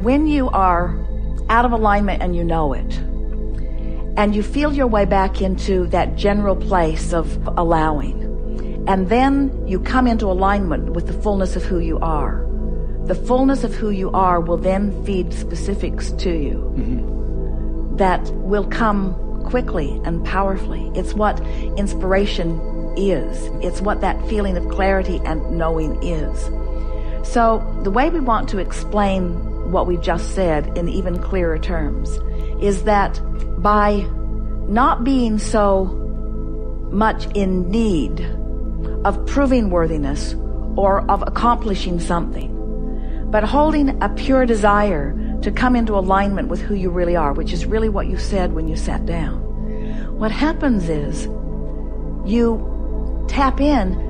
When you are out of alignment and you know it, and you feel your way back into that general place of allowing, and then you come into alignment with the fullness of who you are, the fullness of who you are will then feed specifics to you that will come quickly and powerfully. It's what inspiration is. It's what that feeling of clarity and knowing is. So the way we want to explain what we just said in even clearer terms is that by not being so much in need of proving worthiness or of accomplishing something, but holding a pure desire to come into alignment with who you really are, which is really what you said when you sat down. What happens is you tap in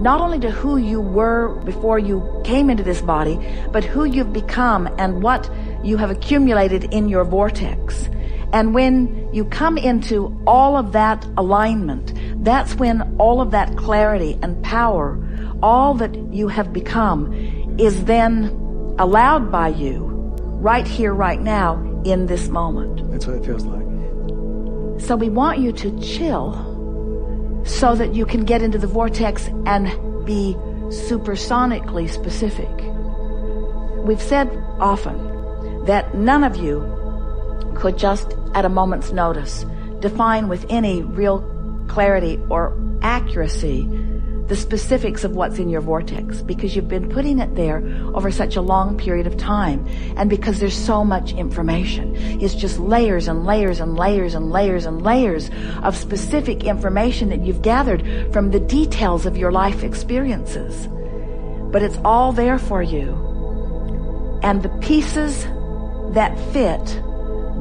not only to who you were before you came into this body, but who you've become and what you have accumulated in your vortex. And when you come into all of that alignment, that's when all of that clarity and power, all that you have become, is then allowed by you right here, right now, in this moment. That's what it feels like. So we want you to chill so that you can get into the vortex and be supersonically specific. We've said often that none of you could just at a moment's notice define with any real clarity or accuracy the specifics of what's in your vortex, because you've been putting it there over such a long period of time, and because there's so much information. It's just layers and layers and layers and layers and layers of specific information that you've gathered from the details of your life experiences. But it's all there for you. And the pieces that fit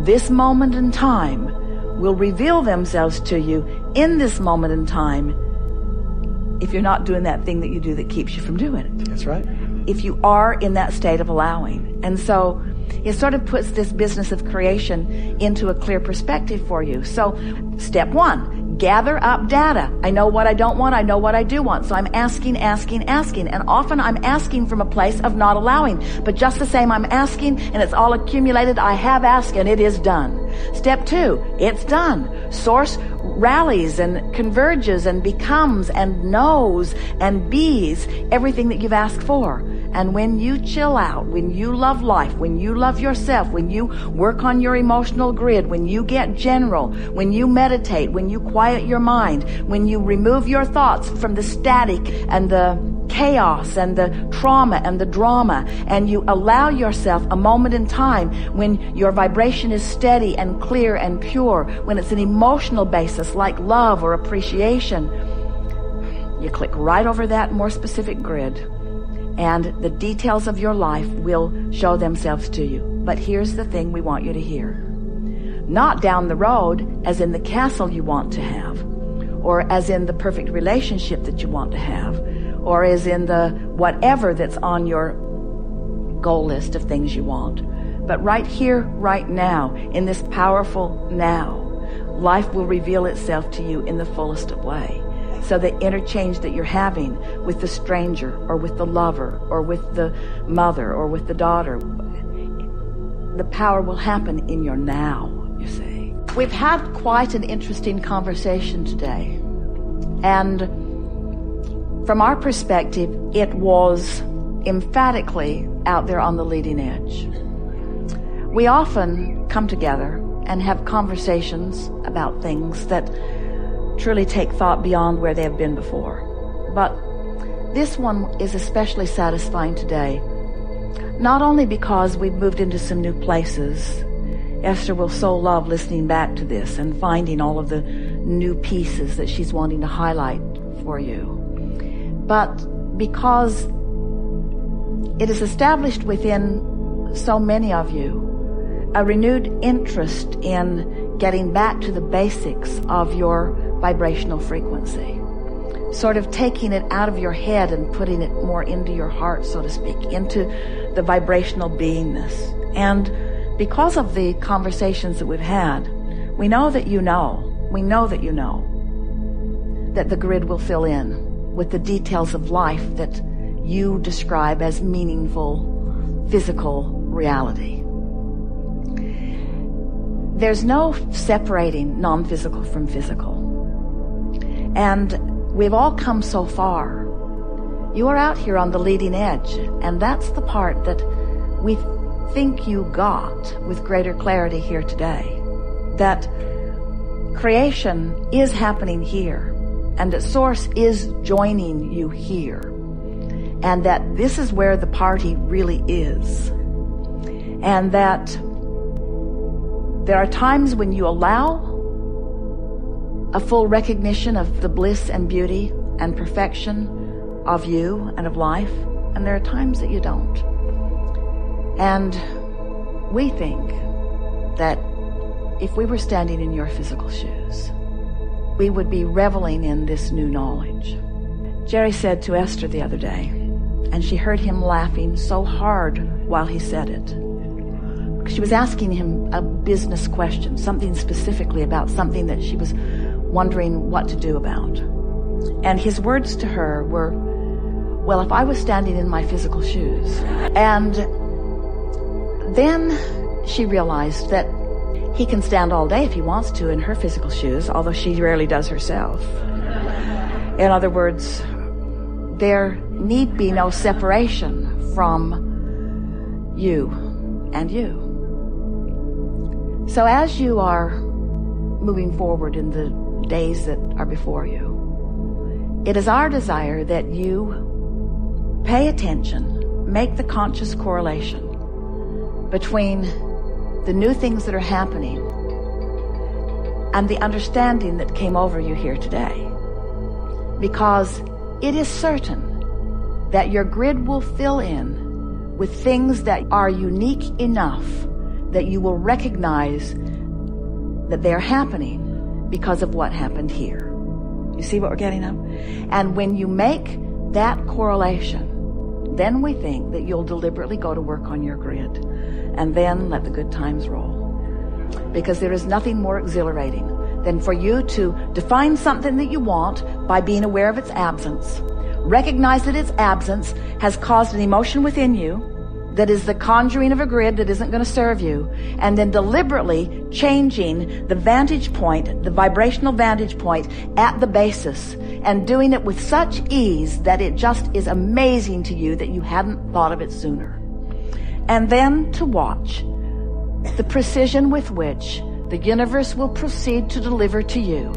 this moment in time will reveal themselves to you in this moment in time, if you're not doing that thing that you do that keeps you from doing it. That's right. If you are in that state of allowing. And so it sort of puts this business of creation into a clear perspective for you. So step one, gather up data. I know what I don't want. I know what I do want. So I'm asking. And often I'm asking from a place of not allowing. But just the same, I'm asking and it's all accumulated. I have asked and it is done. Step two, it's done. Source rallies and converges and becomes and knows and bees everything that you've asked for. And when you chill out, when you love life, when you love yourself, when you work on your emotional grid, when you get general, when you meditate, when you quiet your mind, when you remove your thoughts from the static and the chaos and the trauma and the drama, and you allow yourself a moment in time when your vibration is steady and clear and pure, when it's an emotional basis like love or appreciation, you click right over that more specific grid, and the details of your life will show themselves to you. But here's the thing we want you to hear. Not down the road as in the castle you want to have, or as in the perfect relationship that you want to have, or as in the whatever that's on your goal list of things you want. But right here, right now, in this powerful now, life will reveal itself to you in the fullest of way. So the interchange that you're having with the stranger or with the lover or with the mother or with the daughter, the power will happen in your now, you see. We've had quite an interesting conversation today. And from our perspective, it was emphatically out there on the leading edge. We often come together and have conversations about things that truly take thought beyond where they have been before. But this one is especially satisfying today, not only because we've moved into some new places. Esther will so love listening back to this and finding all of the new pieces that she's wanting to highlight for you, but because it is established within so many of you a renewed interest in getting back to the basics of your vibrational frequency, sort of taking it out of your head and putting it more into your heart, so to speak, into the vibrational beingness. And because of the conversations that we've had, we know that you know that the grid will fill in with the details of life that you describe as meaningful, physical, reality. There's no separating non-physical from physical. And we've all come so far. You are out here on the leading edge, and that's the part that we think you got with greater clarity here today. That creation is happening here, and that Source is joining you here, and that this is where the party really is, and that there are times when you allow a full recognition of the bliss and beauty and perfection of you and of life, and there are times that you don't. And we think that if we were standing in your physical shoes, we would be reveling in this new knowledge. Jerry said to Esther the other day, and she heard him laughing so hard while he said it. She was asking him a business question, something specifically about something that she was wondering what to do about. And his words to her were, well, if I was standing in my physical shoes. And then she realized that he can stand all day if he wants to in her physical shoes, although she rarely does herself. In other words, there need be no separation from you and you. So as you are moving forward in the days that are before you, it is our desire that you pay attention, make the conscious correlation between the new things that are happening and the understanding that came over you here today. Because it is certain that your grid will fill in with things that are unique enough that you will recognize that they're happening because of what happened here. You see what we're getting at? And when you make that correlation, then we think that you'll deliberately go to work on your grid and then let the good times roll. Because there is nothing more exhilarating than for you to define something that you want by being aware of its absence, recognize that its absence has caused an emotion within you that is the conjuring of a grid that isn't going to serve you, and then deliberately changing the vantage point, the vibrational vantage point at the basis, and doing it with such ease that it just is amazing to you that you hadn't thought of it sooner. And then to watch the precision with which the universe will proceed to deliver to you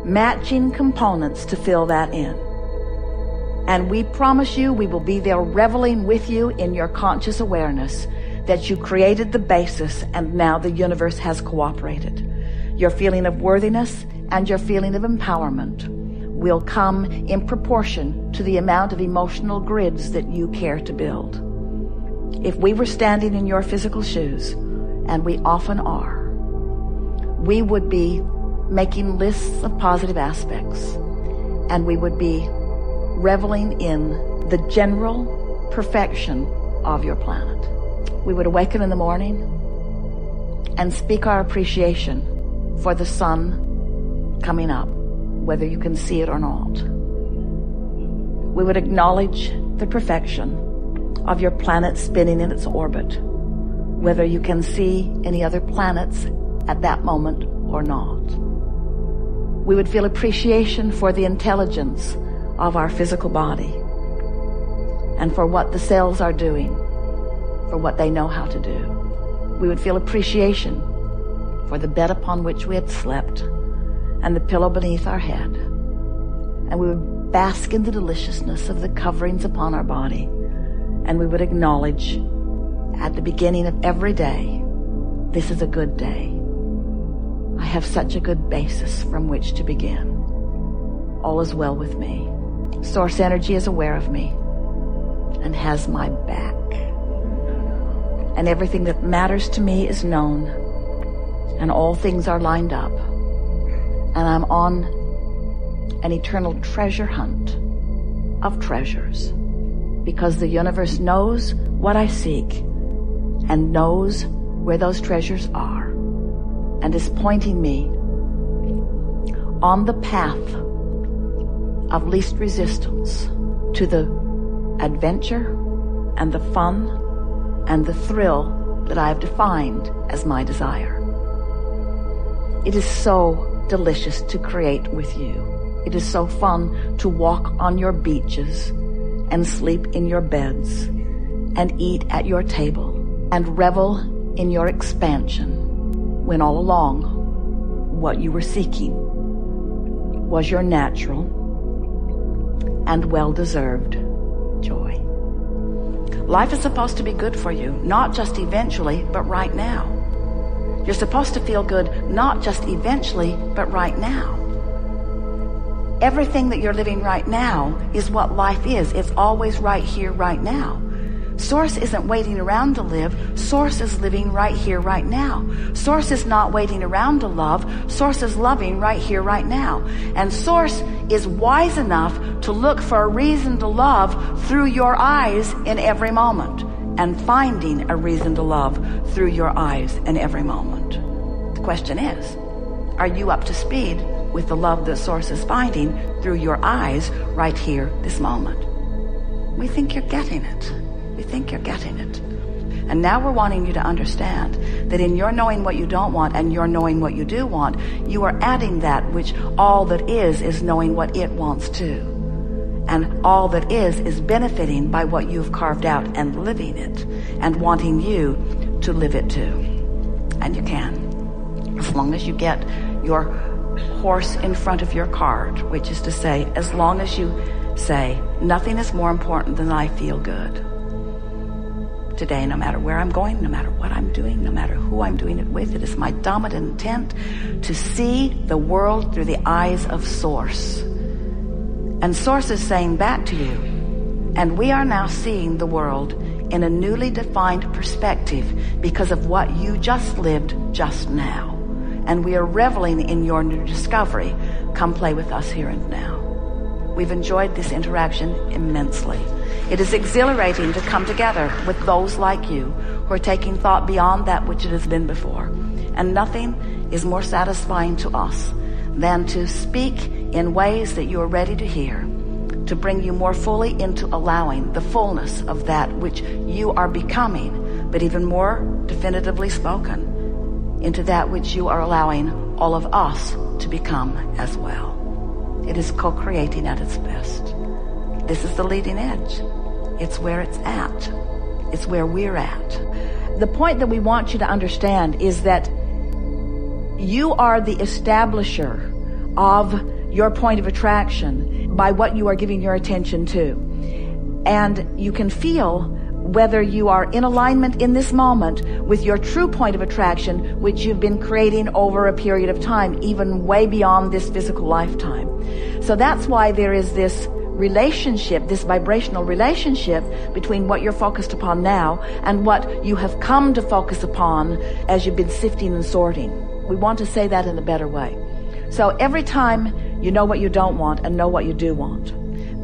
matching components to fill that in. And we promise you we will be there reveling with you in your conscious awareness that you created the basis and now the universe has cooperated. Your feeling of worthiness and your feeling of empowerment will come in proportion to the amount of emotional grids that you care to build. If we were standing in your physical shoes, and we often are, we would be making lists of positive aspects, and we would be reveling in the general perfection of your planet. We would awaken in the morning and speak our appreciation for the sun coming up, whether you can see it or not. We would acknowledge the perfection of your planet spinning in its orbit, whether you can see any other planets at that moment or not. We would feel appreciation for the intelligence of our physical body and for what the cells are doing, for what they know how to do. We would feel appreciation for the bed upon which we had slept and the pillow beneath our head. And we would bask in the deliciousness of the coverings upon our body. And we would acknowledge at the beginning of every day, this is a good day. I have such a good basis from which to begin. All is well with me. Source energy is aware of me and has my back. And everything that matters to me is known, and all things are lined up. And I'm on an eternal treasure hunt of treasures, because the universe knows what I seek and knows where those treasures are, and is pointing me on the path of least resistance to the adventure and the fun and the thrill that I have defined as my desire. It is so delicious to create with you. It is so fun to walk on your beaches and sleep in your beds and eat at your table and revel in your expansion, when all along what you were seeking was your natural and well-deserved joy. Life is supposed to be good for you, not just eventually, but right now. You're supposed to feel good, not just eventually, but right now. Everything that you're living right now is what life is. It's always right here, right now. Source isn't waiting around to live. Source is living right here, right now. Source is not waiting around to love. Source is loving right here, right now. And Source is wise enough to look for a reason to love through your eyes in every moment, and finding a reason to love through your eyes in every moment. The question is, are you up to speed with the love that Source is finding through your eyes right here, this moment? We think you're getting it. We think you're getting it. And now we're wanting you to understand that in your knowing what you don't want and your knowing what you do want, you are adding that which all that is knowing what it wants too. And all that is benefiting by what you've carved out and living it and wanting you to live it too. And you can, as long as you get your horse in front of your cart, which is to say, as long as you say, nothing is more important than I feel good. Today, no matter where I'm going, no matter what I'm doing, no matter who I'm doing it with, it is my dominant intent to see the world through the eyes of Source. And Source is saying back to you, and we are now seeing the world in a newly defined perspective because of what you just lived just now. And we are reveling in your new discovery. Come play with us here and now. We've enjoyed this interaction immensely. It is exhilarating to come together with those like you who are taking thought beyond that which it has been before. And nothing is more satisfying to us than to speak in ways that you are ready to hear, to bring you more fully into allowing the fullness of that which you are becoming, but even more definitively spoken, into that which you are allowing all of us to become as well. It is co-creating at its best. This is the leading edge. It's where it's at. It's where we're at. The point that we want you to understand is that you are the establisher of your point of attraction by what you are giving your attention to. And you can feel whether you are in alignment in this moment with your true point of attraction, which you've been creating over a period of time, even way beyond this physical lifetime. So that's why there is this relationship, this vibrational relationship between what you're focused upon now and what you have come to focus upon as you've been sifting and sorting. We want to say that in a better way. So every time you know what you don't want and know what you do want,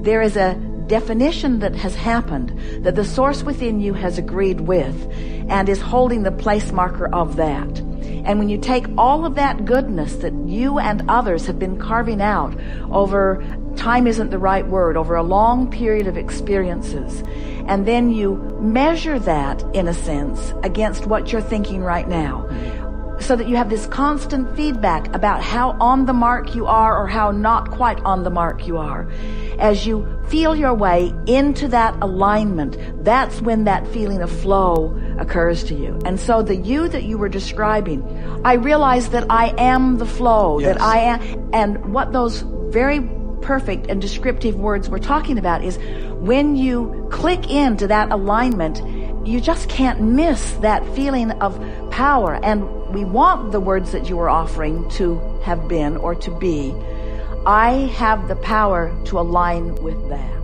there is a definition that has happened that the Source within you has agreed with and is holding the place marker of that. And when you take all of that goodness that you and others have been carving out over, time isn't the right word, over a long period of experiences, and then you measure that, in a sense, against what you're thinking right now, so that you have this constant feedback about how on the mark you are or how not quite on the mark you are. As you feel your way into that alignment, that's when that feeling of flow occurs to you. And so the you that you were describing, I realize that I am the flow, yes. That I am, and what those very perfect and descriptive words we're talking about is when you click into that alignment, you just can't miss that feeling of power. And we want the words that you were offering to have been or to be. I have the power to align with that.